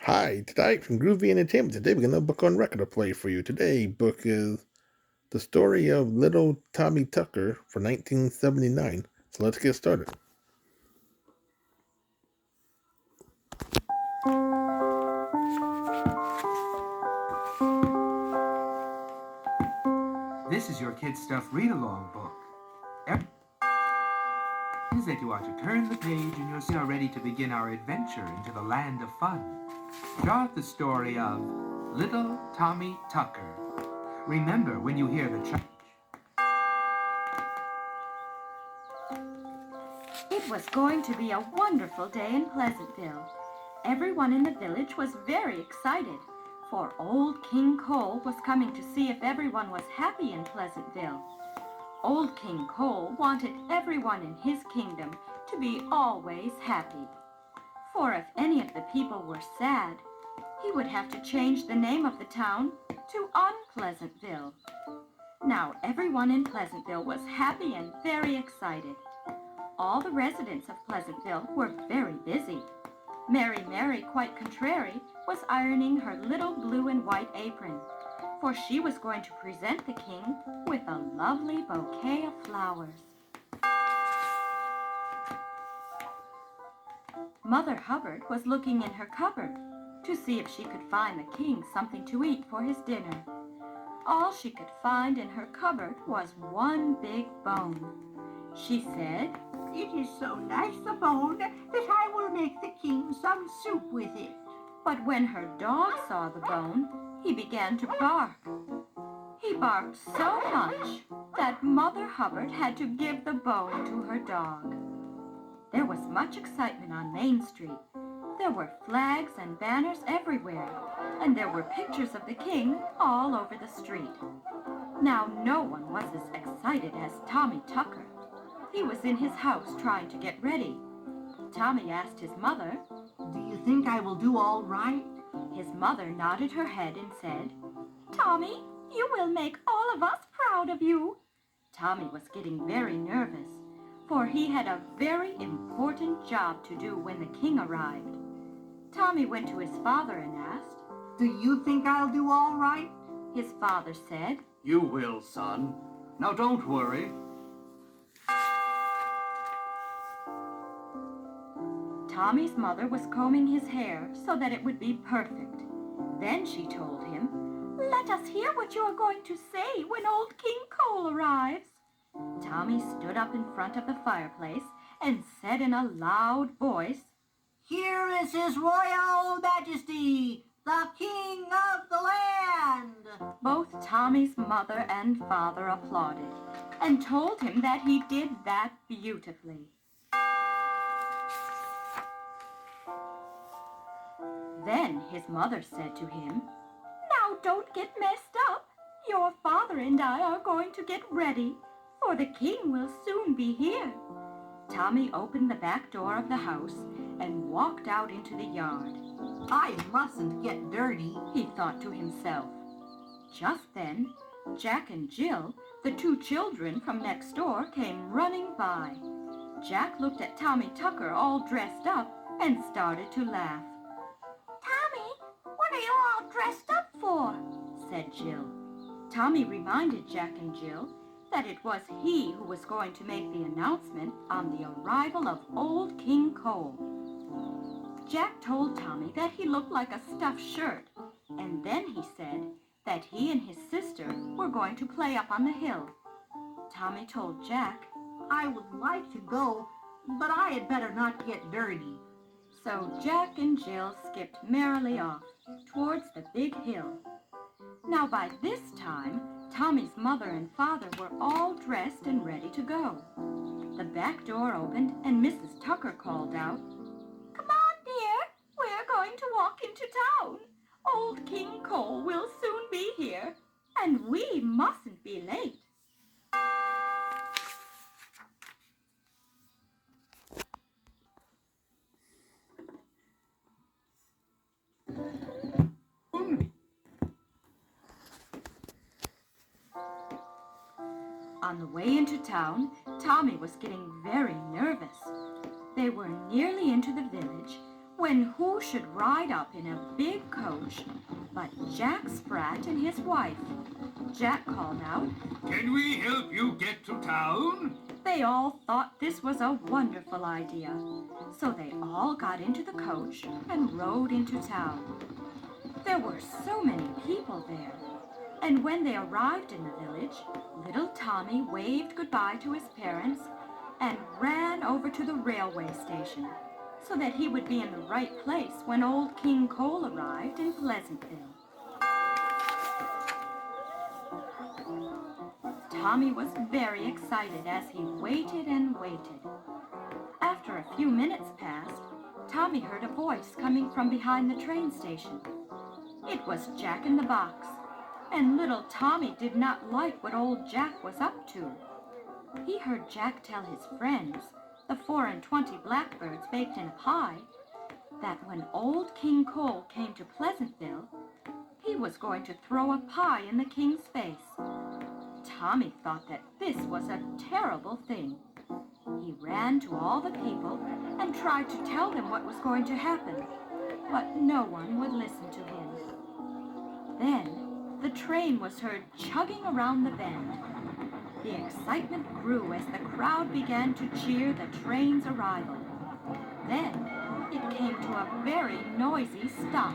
Hi, tonight from Groovy Entertainment. Today we're gonna book on record to play for you. Today book is the story of Little Tommy Tucker for 1979. So let's get started. This is your Kid Stuff read-along book. Is that you are to turn the page and you're now ready to begin our adventure into the land of fun. Start the story of Little Tommy Tucker. Remember when you hear the church. It was going to be a wonderful day in Pleasantville. Everyone in the village was very excited, for Old King Cole was coming to see if everyone was happy in Pleasantville. Old King Cole wanted everyone in his kingdom to be always happy. For if any of the people were sad, he would have to change the name of the town to Unpleasantville. Now everyone in Pleasantville was happy and very excited. All the residents of Pleasantville were very busy. Mary, quite contrary, was ironing her little blue and white apron, for she was going to present the king with a lovely bouquet of flowers. Mother Hubbard was looking in her cupboard to see if she could find the king something to eat for his dinner. All she could find in her cupboard was one big bone. She said, "It is so nice a bone that I will make the king some soup with it." But when her dog saw the bone, he began to bark. He barked so much that Mother Hubbard had to give the bone to her dog. There was much excitement on Main Street. There were flags and banners everywhere, and there were pictures of the king all over the street. Now no one was as excited as Tommy Tucker. He was in his house trying to get ready. Tommy asked his mother, "Do you think I will do all right?" His mother nodded her head and said, "Tommy, you will make all of us proud of you." Tommy was getting very nervous, for he had a very important job to do when the king arrived. Tommy went to his father and asked, "Do you think I'll do all right?" His father said, "You will, son. Now don't worry." Tommy's mother was combing his hair so that it would be perfect. Then she told him, "Let us hear what you are going to say when Old King Cole arrives." Tommy stood up in front of the fireplace and said in a loud voice, "Here is His Royal Majesty, the King of the land." Both Tommy's mother and father applauded and told him that he did that beautifully. Then his mother said to him, "Now don't get messed up. Your father and I are going to get ready, for the king will soon be here." Tommy opened the back door of the house and walked out into the yard. "I mustn't get dirty," he thought to himself. Just then, Jack and Jill, the two children from next door, came running by. Jack looked at Tommy Tucker all dressed up and started to laugh. "Tommy, what are you all dressed up for?" said Jill. Tommy reminded Jack and Jill that it was he who was going to make the announcement on the arrival of Old King Cole. Jack told Tommy that he looked like a stuffed shirt, and then he said that he and his sister were going to play up on the hill. Tommy told Jack, "I would like to go, but I had better not get dirty." So Jack and Jill skipped merrily off towards the big hill. Now by this time, Tommy's mother and father were all dressed and ready to go. The back door opened and Mrs. Tucker called out, "Come on, dear, we're going to walk into town. Old King Cole will soon be here, and we mustn't be late." On the way into town, Tommy was getting very nervous. They were nearly into the village when who should ride up in a big coach but Jack Sprat and his wife. Jack called out, Can we help you get to town? They all thought this was a wonderful idea, so they all got into the coach and rode into town. There were so many people there, and when they arrived in the village, little Tommy waved goodbye to his parents and ran over to the railway station so that he would be in the right place when old King Cole arrived in Pleasantville. Tommy was very excited as he waited and waited. After a few minutes passed, Tommy heard a voice coming from behind the train station. It was Jack in the Box, and little Tommy did not like what old Jack was up to. He heard Jack tell his friends, the 24 blackbirds baked in a pie, that when old King Cole came to Pleasantville, he was going to throw a pie in the king's face. Tommy thought that this was a terrible thing. He ran to all the people and tried to tell them what was going to happen, but no one would listen to him. Then the train was heard chugging around the bend. The excitement grew as the crowd began to cheer the train's arrival. Then it came to a very noisy stop.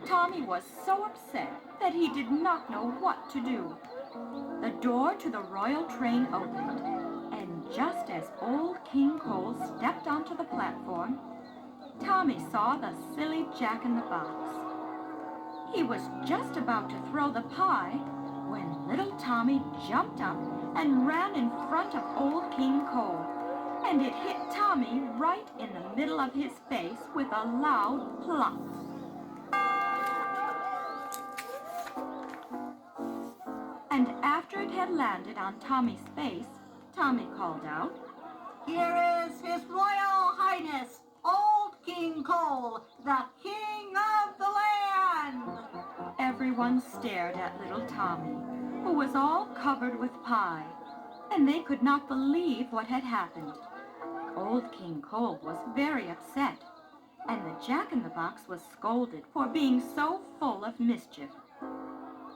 Tommy was so upset that he did not know what to do. The door to the royal train opened, and just as old King Cole stepped onto the platform, Tommy saw the silly Jack in the Box. He was just about to throw the pie when little Tommy jumped up and ran in front of old King Cole, and it hit Tommy right in the middle of his face with a loud plop. And after it had landed on Tommy's face, Tommy called out, Here is His Royal Highness, old King Cole, the King of the Land! Everyone stared at little Tommy, who was all covered with pie, and they could not believe what had happened. Old King Cole was very upset, and the Jack-in-the-Box was scolded for being so full of mischief.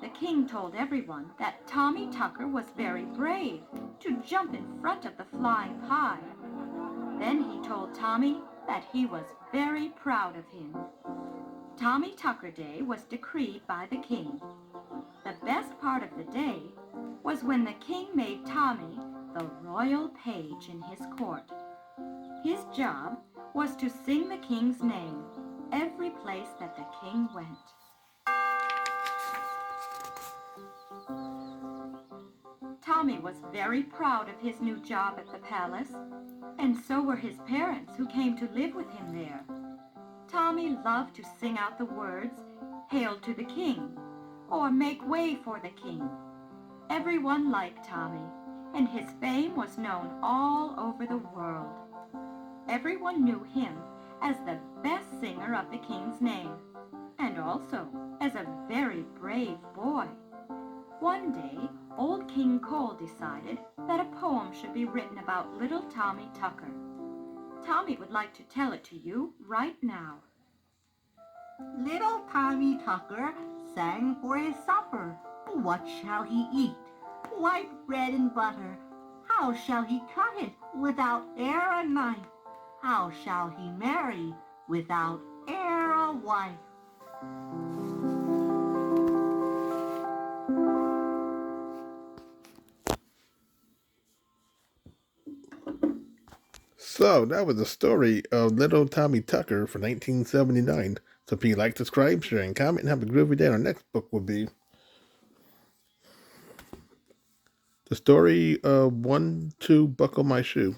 The king told everyone that Tommy Tucker was very brave to jump in front of the flying pie. Then he told Tommy that he was very proud of him. Tommy Tucker Day was decreed by the king. The best part of the day was when the king made Tommy the royal page in his court. His job was to sing the king's name every place that the king went. Tommy was very proud of his new job at the palace, and so were his parents who came to live with him there. Tommy loved to sing out the words, "Hail to the King," or "Make way for the King." Everyone liked Tommy, and his fame was known all over the world. Everyone knew him as the best singer of the king's name, and also as a very brave boy. One day, old King Cole decided that a poem should be written about little Tommy Tucker. Tommy would like to tell it to you right now. Little Tommy Tucker sang for his supper. What shall he eat? White bread and butter. How shall he cut it without e'er a knife? How shall he marry without e'er a wife? So that was the story of Little Tommy Tucker for 1979. So please like, subscribe, share, and comment, and have a groovy day. Our next book will be the story of 1, 2, Buckle My Shoe.